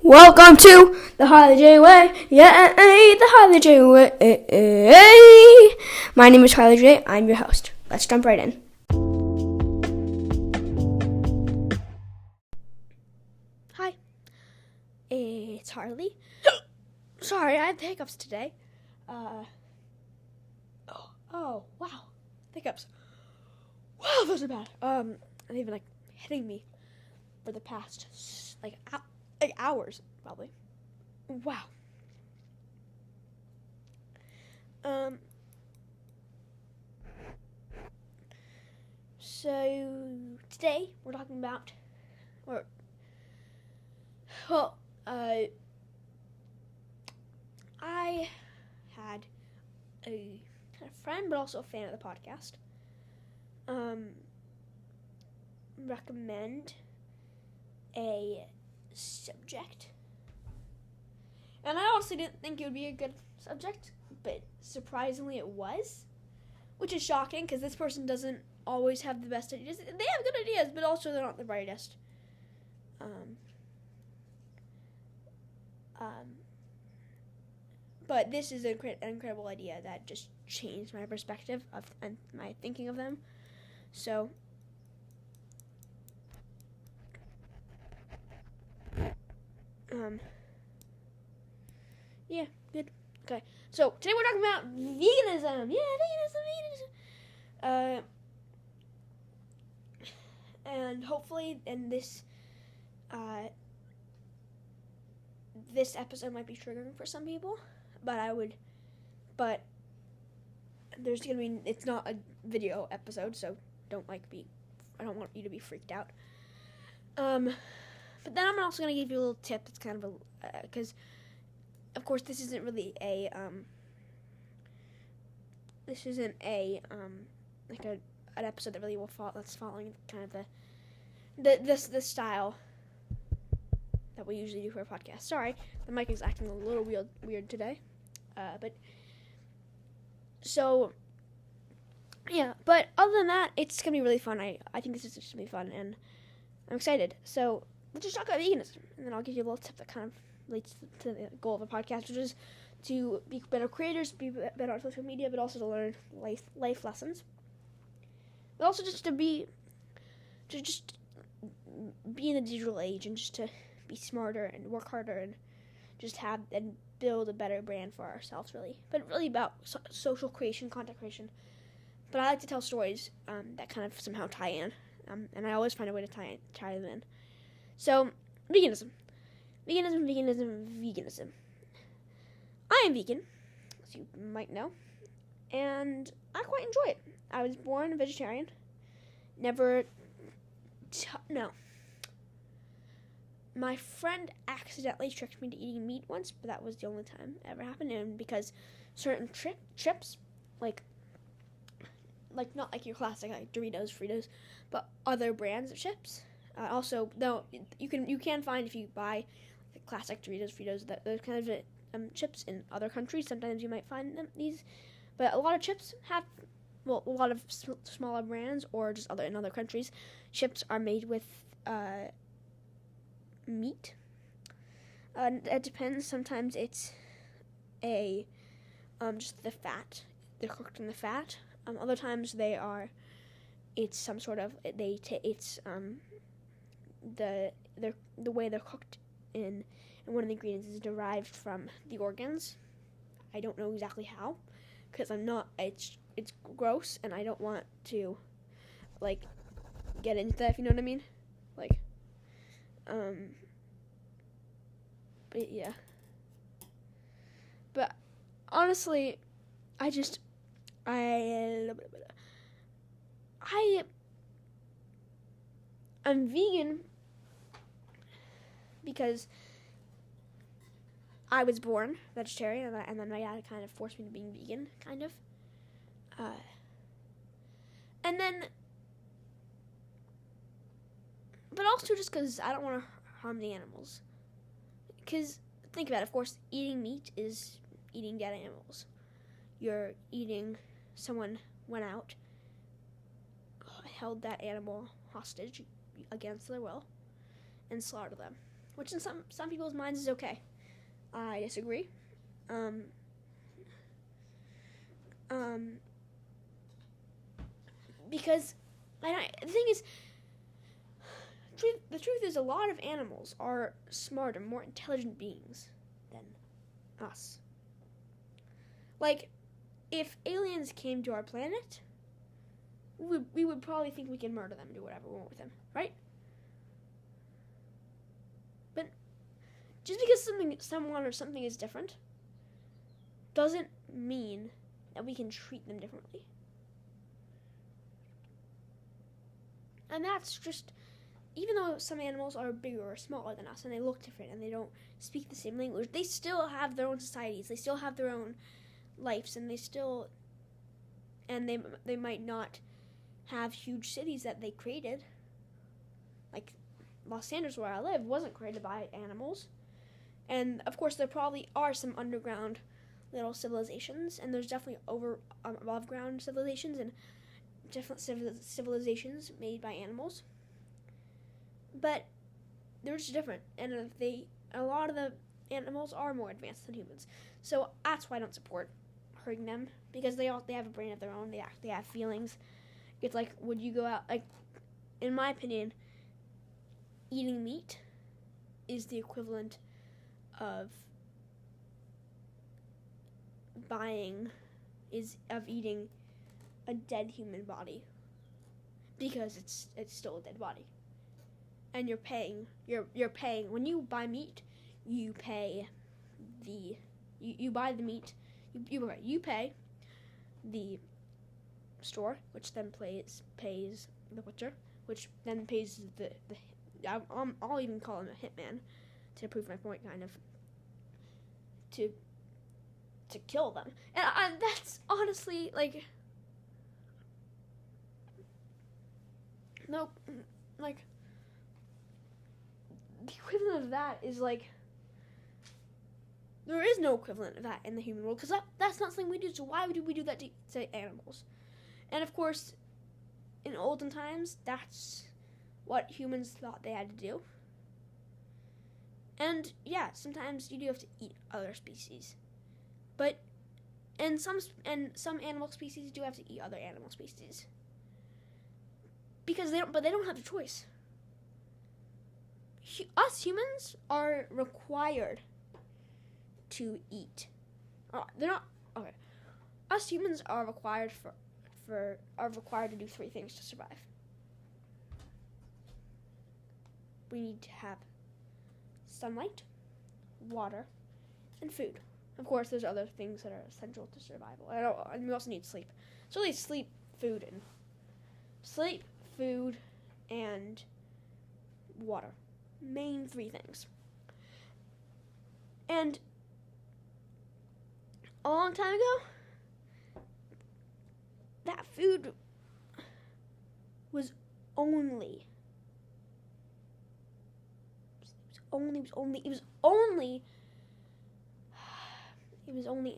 Welcome to the Harley J Way. Yeah, the Harley J Way. My name is Harley J. I'm your host. Let's jump right in. Hi, it's Harley. Sorry, I have hiccups today. Oh, wow, hiccups. Wow, those are bad. They've been hitting me for the past hours, probably. Wow. So today we're talking about, I had a kind of friend, but also a fan of the podcast, recommend a subject. And I honestly didn't think it would be a good subject, but surprisingly it was, which is shocking because this person doesn't always have the best ideas. They have good ideas, but also they're not the brightest. But this is an incredible idea that just changed my perspective and my thinking of them. So, yeah, good. Okay, so today we're talking about veganism. Yeah, veganism. And hopefully in this episode might be triggering for some people, but there's gonna be, it's not a video episode, so I don't want you to be freaked out. But then I'm also gonna give you a little tip. It's kind of because of course this isn't really an episode that really that's following kind of the style that we usually do for a podcast. Sorry, the mic is acting a little weird today. But other than that, it's gonna be really fun. I think this is just gonna be fun, and I'm excited. So let's just talk about veganism, and then I'll give you a little tip that kind of relates to the goal of the podcast, which is to be better creators, be better on social media, but also to learn life lessons. But also just to be in the digital age, and just to be smarter and work harder and just have and build a better brand for ourselves, really. But really about social creation, content creation. But I like to tell stories that kind of somehow tie in, and I always find a way to tie them in. So, veganism. I am vegan, as you might know, and I quite enjoy it. I was born a vegetarian. My friend accidentally tricked me to eating meat once, but that was the only time it ever happened. And because certain chips, like not like your classic like Doritos, Fritos, but other brands of chips. Also, though you can find, if you buy the classic Doritos, Fritos, those kind of chips in other countries. Sometimes you might find these, but a lot of chips have, a lot of smaller brands or just in other countries, chips are made with meat. It depends. Sometimes it's just the fat. They're cooked in the fat. Other times it's some sort of the way they're cooked in, and one of the ingredients is derived from the organs. I don't know exactly how, because it's gross, and I don't want to get into that, if you know what I mean. But yeah. But honestly, I'm vegan because I was born vegetarian, and then my dad kind of forced me to being vegan, kind of. And then, but also just because I don't want to harm the animals. Because, think about it, of course, eating meat is eating dead animals. You're eating, someone went out, held that animal hostage against their will, and slaughtered them. which in some people's minds is okay. I disagree. Because the thing is, the truth is, a lot of animals are smarter, more intelligent beings than us. Like, if aliens came to our planet, we would probably think we can murder them and do whatever we want with them, right? But just because someone or something is different doesn't mean that we can treat them differently. And that's just, even though some animals are bigger or smaller than us and they look different and they don't speak the same language, they still have their own societies, they still have their own lives, and they might not have huge cities that they created. Like Los Angeles, where I live, wasn't created by animals. And of course there probably are some underground little civilizations, and there's definitely above ground civilizations and different civilizations made by animals. But they're just different, and a lot of the animals are more advanced than humans. So that's why I don't support hurting them, because they have a brain of their own. They have feelings. It's like, would you go out, like, in my opinion, eating meat is the equivalent of eating a dead human body, because it's still a dead body, and you're paying when you buy meat. You pay you buy the meat. You pay the store, which then pays the butcher, which then pays I'll even call him a hitman to prove my point, kind of, to kill them. And that's honestly, like, no, like, the equivalent of that is, like, there is no equivalent of that in the human world, because that's not something we do. So why would we do that to animals? And of course, in olden times, that's what humans thought they had to do. And yeah, sometimes you do have to eat other species, and some animal species do have to eat other animal species, because they don't have a choice. Us humans are required to eat. They're not okay. Us humans are required to do 3 things to survive. We need to have sunlight, water, and food. Of course, there's other things that are essential to survival. And we also need sleep. So they sleep, food, and water. Main 3 things. And a long time ago, that food was only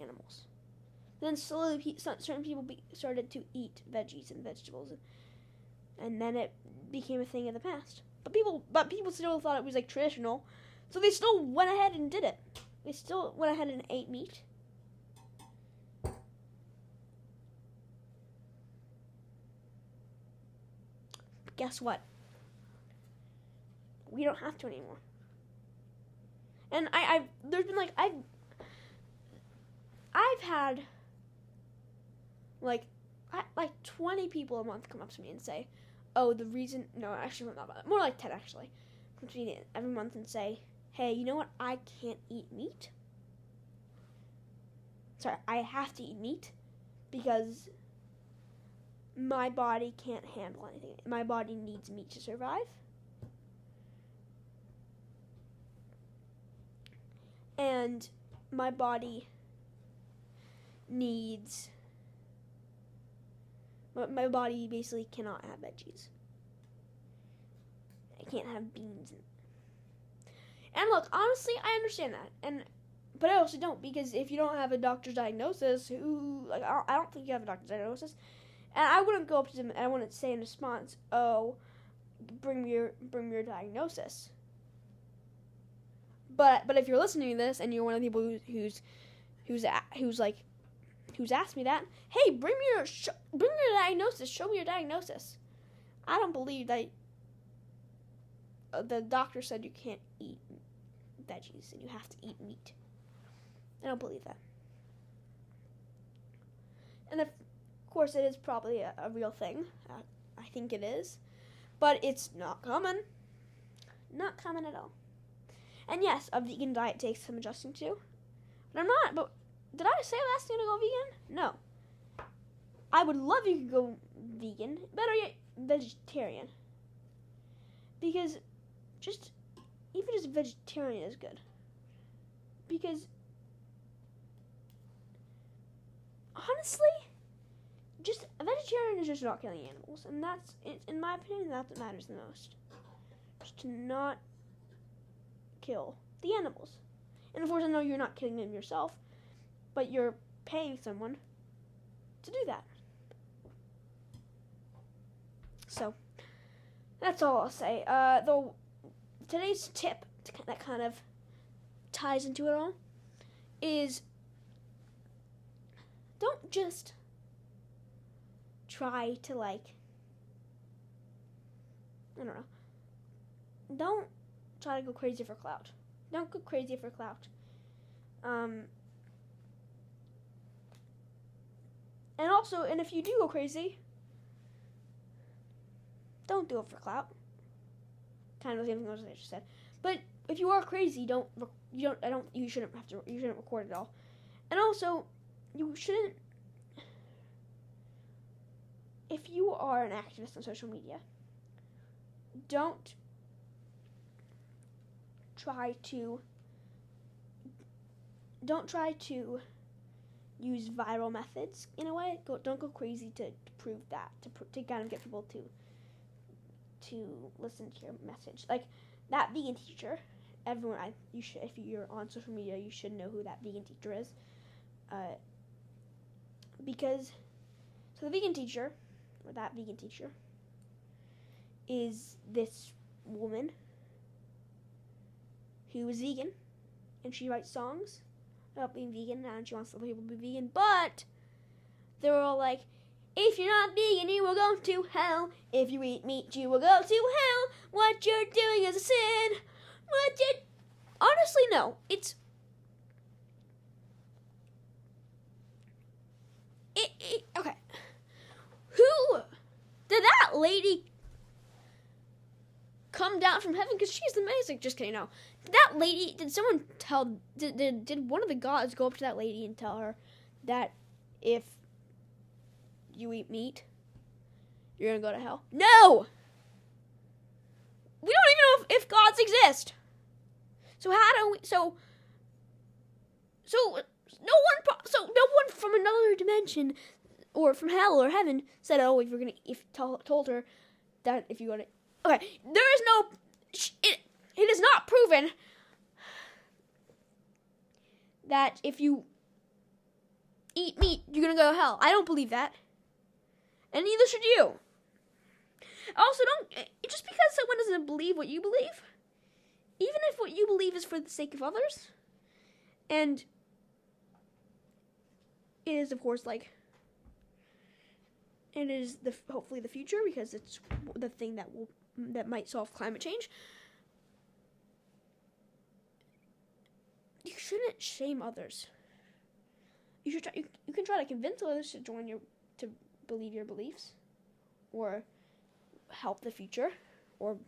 animals. Then slowly, certain people started to eat veggies and vegetables, and then it became a thing of the past. But people still thought it was, like, traditional, so they still went ahead and did it. They still went ahead and ate meat. But guess what? We don't have to anymore. And I've had like 20 people a month come up to me and say, "Oh, the reason..." No, actually, not about that. More like 10 actually. Come to me every month and say, "Hey, you know what? I can't eat meat. Sorry, I have to eat meat because my body can't handle anything. My body needs meat to survive. And my body needs... My body basically cannot have veggies. I can't have beans. And look, honestly, I understand that. But I also don't, because if you don't have a doctor's diagnosis, I don't think you have a doctor's diagnosis. And I wouldn't go up to them and I wouldn't say in response, "Oh, bring me your diagnosis." But if you're listening to this and you're one of the people who's asked me that, hey, bring me your diagnosis. Show me your diagnosis. I don't believe that the doctor said you can't eat veggies and you have to eat meat. I don't believe that. And of course, it is probably a real thing. I think it is. But it's not common. Not common at all. And yes, a vegan diet takes some adjusting to. But I'm not. But did I say I'm asking you to go vegan? No. I would love you to go vegan. Better yet, vegetarian. Because even just vegetarian is good. Because honestly, just a vegetarian is just not killing animals, and that's, in my opinion, that's what matters the most. Just to not kill the animals. And of course, I know you're not killing them yourself, but you're paying someone to do that. So that's all I'll say. Though today's tip that kind of ties into it all is don't just try to don't try to go crazy for clout. Don't go crazy for clout. And if you do go crazy, don't do it for clout. Kind of the same thing I just said. But if you are crazy, you shouldn't record it all. And also, you shouldn't, if you are an activist on social media, don't try to use viral methods in a way. Don't go crazy to prove that, to kind of get people to listen to your message. Like that vegan teacher, if you're on social media, you should know who that vegan teacher is. The vegan teacher, or that vegan teacher, is this woman who is vegan, and she writes songs about being vegan, and she wants other people to be vegan, but they're all like, if you're not vegan, you will go to hell. If you eat meat, you will go to hell. What you're doing is a sin. Honestly, no. Okay. Who did that lady come down from heaven? Because she's amazing. Just kidding, no. Did one of the gods go up to that lady and tell her that if you eat meat, you're going to go to hell? No! We don't even know if gods exist. So no one from another dimension or from hell or heaven said, "Oh, told her that if you go to." Okay, there is no. It is not proven that if you eat meat, you're gonna go to hell. I don't believe that, and neither should you. Also, just because someone doesn't believe what you believe, even if what you believe is for the sake of others, and it is, of course, it is hopefully the future, because it's the thing that might solve climate change. You shouldn't shame others. You can try to convince others to believe your beliefs, or help the future, or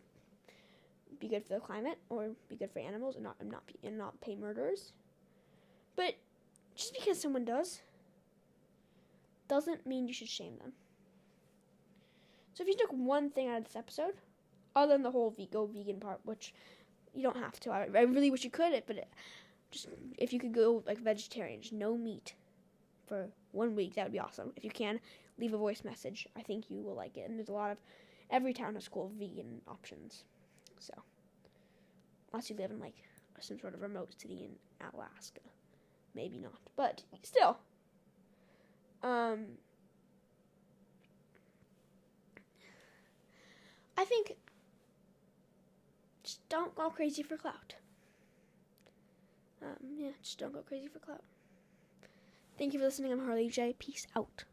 be good for the climate, or be good for animals, and not pay murderers. But just because someone doesn't mean you should shame them. So if you took one thing out of this episode, other than the whole go vegan part, which you don't have to, I really wish you could, but just if you could go vegetarian, just no meat for 1 week, that would be awesome. If you can, leave a voice message. I think you will like it. And there's every town has cool vegan options. So, unless you live in some sort of remote city in Alaska, maybe not. But still, I think just don't go crazy for clout. Yeah, just don't go crazy for clout. Thank you for listening. I'm Harley J. Peace out.